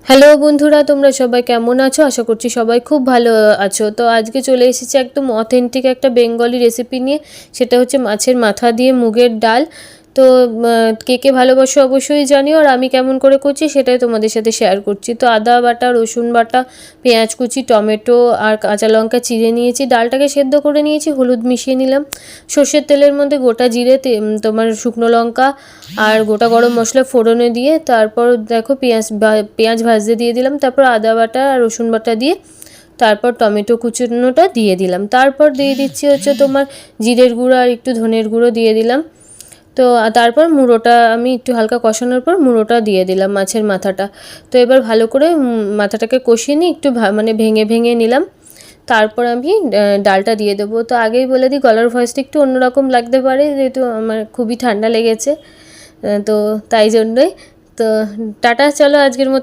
Hello বন্ধুরা, তোমরা সবাই কেমন আছো? আশা করছি সবাই খুব ভালো আছো। তো আজকে চলে এসেছি একদম অথেন্টিক একটা বেঙ্গলি রেসিপি নিয়ে। সেটা হচ্ছে মাছের মাথা দিয়ে মুগের ডাল। তো কে কে ভালোবাসো অবশ্যই জানিও, আর আমি কেমন করে করছি সেটাই তোমাদের সাথে শেয়ার করছি। তো আদা বাটা, রসুন বাটা, পেঁয়াজ কুচি, টমেটো আর কাঁচা লঙ্কা চিড়ে নিয়েছি। ডালটাকে সেদ্ধ করে নিয়েছি, হলুদ মিশিয়ে নিলাম। সর্ষের তেলের মধ্যে গোটা জিরে, তোমার শুকনো লঙ্কা আর গোটা গরম মশলা ফোড়নে দিয়ে তারপর দেখো পেঁয়াজ ভাজতে দিয়ে দিলাম। তারপর আদা বাটা আর রসুন বাটা দিয়ে তারপর টমেটো কুচুনোটা দিয়ে দিলাম। তারপর দিয়ে দিচ্ছি হচ্ছে তোমার জিরের গুঁড়ো আর একটু ধনের গুঁড়ো দিয়ে দিলাম। তো তারপর মুড়োটা আমি একটু হালকা কষানোর পর মুড়োটা দিয়ে দিলাম, মাছের মাথাটা। তো এবার ভালো করে মাথাটাকে কষিয়ে নিয়ে একটু মানে ভেঙে ভেঙে নিলাম। তারপর আমি ডালটা দিয়ে দেবো। তো আগেই বলে দিই, গলার ভয়েসটা একটু অন্যরকম লাগতে পারে, যেহেতু আমার খুবই ঠান্ডা লেগেছে। তো তাই জন্যই। তো টাটা, চলো আজকের মতো।